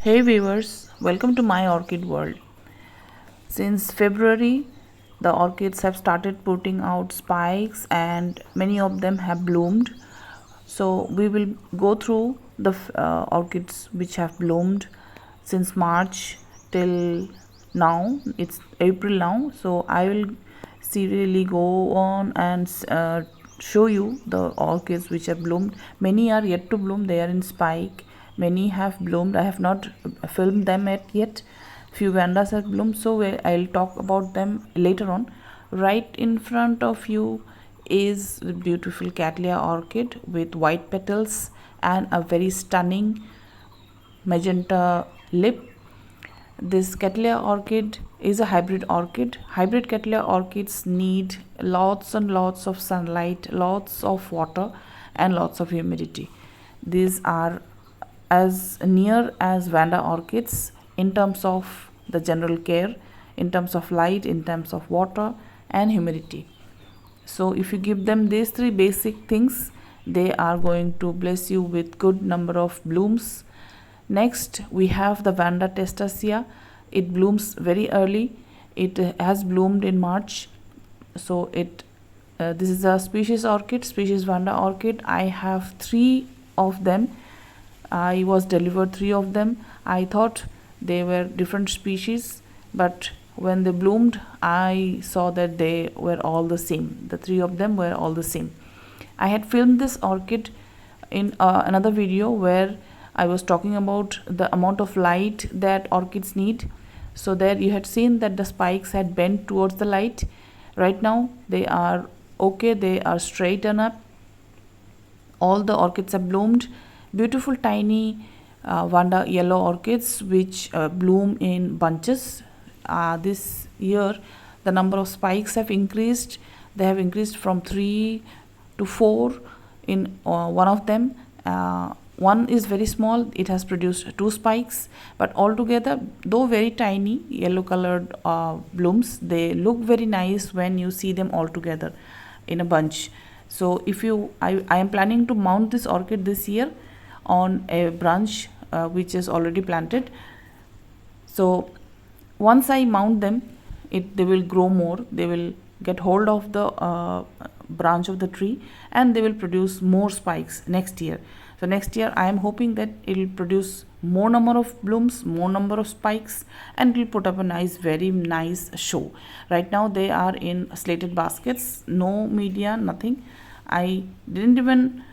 Hey viewers, welcome to my orchid world. Since February, the orchids have started putting out spikes and many of them have bloomed. So we will go through the orchids which have bloomed since March till now. It's April now, so I will serially go on and show you the orchids which have bloomed. Many are yet to bloom, they are in spike. Many have bloomed. I have not filmed them yet. Few vandas have bloomed, so I'll talk about them later on. Right in front of you is the beautiful Cattleya orchid with white petals and a very stunning magenta lip. This Cattleya orchid is a hybrid orchid. Hybrid Cattleya orchids need lots and lots of sunlight, lots of water and lots of humidity. These are as near as Vanda orchids in terms of the general care, in terms of light, in terms of water and humidity. So if you give them these three basic things, they are going to bless you with good number of blooms. Next we have the Vandestasia. It blooms very early. It has bloomed in March. So this is a species orchid, species Vanda orchid. I have 3 of them. I was delivered 3 of them. I thought they were different species, but when they bloomed I saw that they were all the same. The 3 of them were all the same. I had filmed this orchid in another video where I was talking about the amount of light that orchids need. So there you had seen that the spikes had bent towards the light. Right now they are okay, they are straightened up. All the orchids have bloomed. Beautiful tiny Vanda yellow orchids which bloom in bunches. This year the number of spikes have increased. They have increased from 3 to 4 in one of them. One is very small, it has produced 2 spikes, but altogether, though very tiny yellow colored blooms, they look very nice when you see them all together in a bunch. So if I am planning to mount this orchid this year on a branch which is already planted. So once I mount them, they will grow more. They will get hold of the branch of the tree and they will produce more spikes next year. So next year I am hoping that it will produce more number of blooms, more number of spikes, and it will put up a very nice show. Right now they are in slated baskets, no media, nothing. I didn't even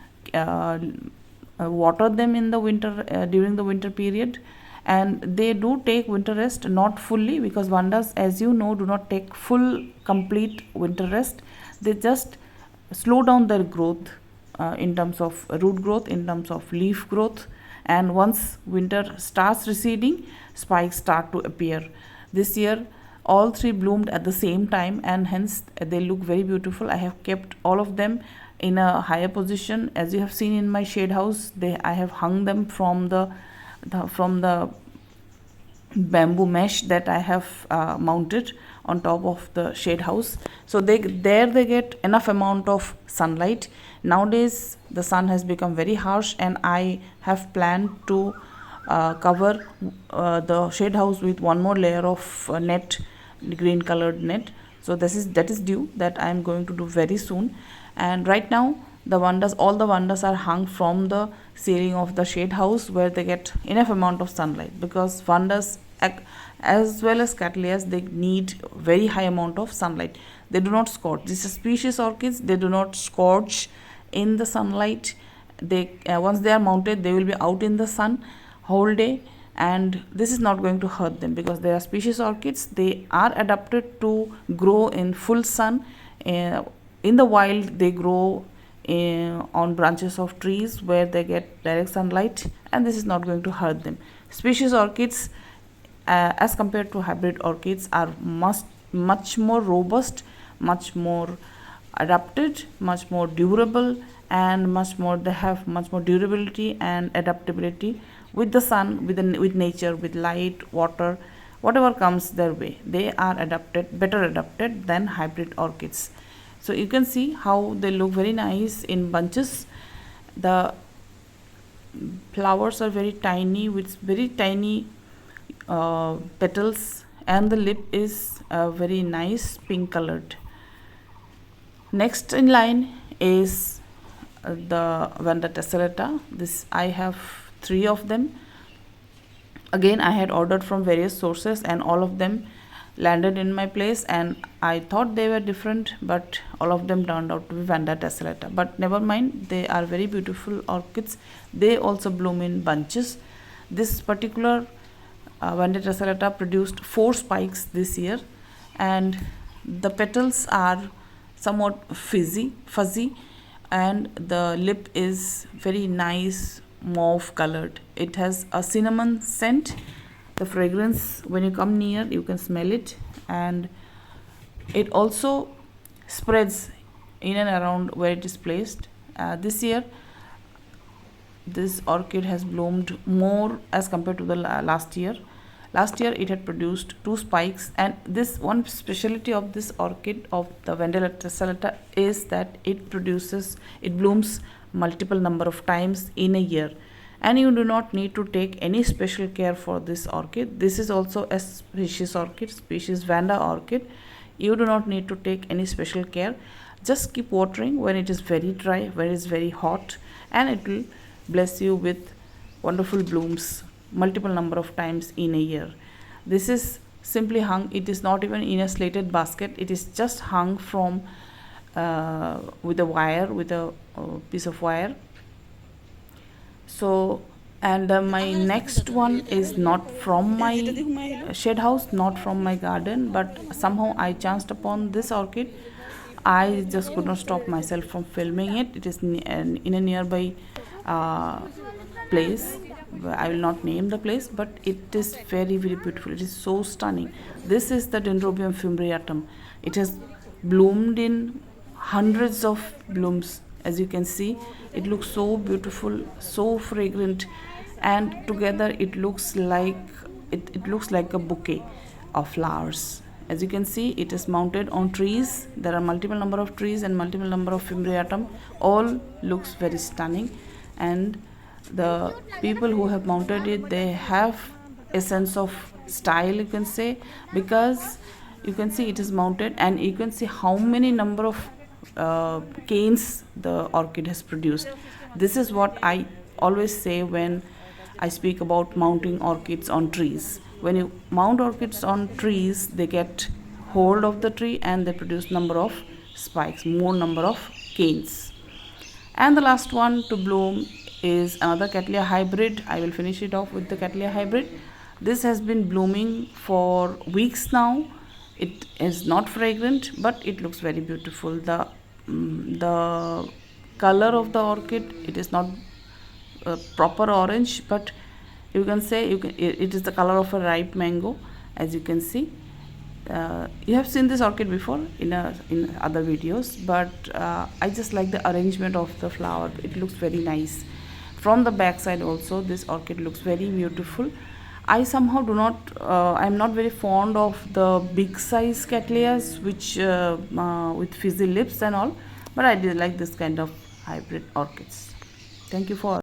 water them in the winter during the winter period, and they do take winter rest, not fully, because Vandas, as you know, do not take full complete winter rest. They just slow down their growth in terms of root growth, in terms of leaf growth, and once winter starts receding, spikes start to appear. This year all 3 bloomed at the same time and hence they look very beautiful. I have kept all of them in a higher position. As you have seen in my shade house, I have hung them from the bamboo mesh that I have mounted on top of the shade house. So they get enough amount of sunlight. Nowadays the sun has become very harsh and I have planned to cover the shade house with one more layer of net, green colored net. So that is due, that I am going to do very soon. And right now all the vandas are hung from the ceiling of the shade house where they get enough amount of sunlight, because vandas as well as cattleyas, they need very high amount of sunlight. They do not scorch. These are species orchids, they do not scorch in the sunlight. They once they are mounted, they will be out in the sun whole day, and this is not going to hurt them because they are species orchids. They are adapted to grow in full sun. In the wild they grow on branches of trees where they get direct sunlight, and this is not going to hurt them. Species orchids as compared to hybrid orchids are much more robust, much more adapted, much more durable, and they have much more durability and adaptability with the sun, with nature, with light, water, whatever comes their way. They are better adapted than hybrid orchids. So you can see how they look very nice in bunches. The flowers are very tiny with very tiny petals, and the lip is very nice pink colored. Next in line is the Vandestasia. This I have 3 of them. Again, I had ordered from various sources and all of them landed in my place, and I thought they were different, but all of them turned out to be Vandestasia. But never mind, they are very beautiful orchids. They also bloom in bunches. This particular Vandestasia produced 4 spikes this year, and the petals are somewhat fuzzy, and the lip is very nice mauve colored. It has a cinnamon scent. The fragrance, when you come near, you can smell it, and it also spreads in and around where it is placed. This year this orchid has bloomed more as compared to the last year. Last year it had produced 2 spikes, and this one specialty of this orchid of the Vandestasia is that it blooms multiple number of times in a year, and you do not need to take any special care for this orchid. This is also a species Vanda orchid. You do not need to take any special care. Just keep watering when it is very dry, when it is very hot, and it will bless you with wonderful blooms multiple number of times in a year. This is simply hung. It is not even in a slated basket. It is just hung from with a piece of wire. So, and my next one is not from my shed house, not from my garden, but somehow I chanced upon this orchid. I just could not stop myself from filming it. It is in a nearby place. I will not name the place, but it is very beautiful. It is so stunning. This is the Dendrobium fimriatum. It has bloomed in hundreds of blooms. As you can see, it looks so beautiful, so fragrant, and together it looks like a bouquet of flowers. As you can see, it is mounted on trees. There are multiple number of trees and multiple number of fimriatum. All looks very stunning, and the people who have mounted it, they have a sense of style, you can say, because you can see it is mounted, and you can see how many number of canes the orchid has produced. This is what I always say when I speak about mounting orchids on trees. When you mount orchids on trees, they get hold of the tree and they produce number of spikes, more number of canes. And the last one to bloom is another Cattleya hybrid. I will finish it off with the Cattleya hybrid. This has been blooming for weeks now. It is not fragrant, but it looks very beautiful. The color of the orchid, it is not proper orange, but you can say it is the color of a ripe mango. As you can see, you have seen this orchid before in other videos, but I just like the arrangement of the flower. It looks very nice. From the back side also, this orchid looks very beautiful. I somehow do not, I am not very fond of the big size Cattleyas which with fizzy lips and all, but I do like this kind of hybrid orchids. Thank you for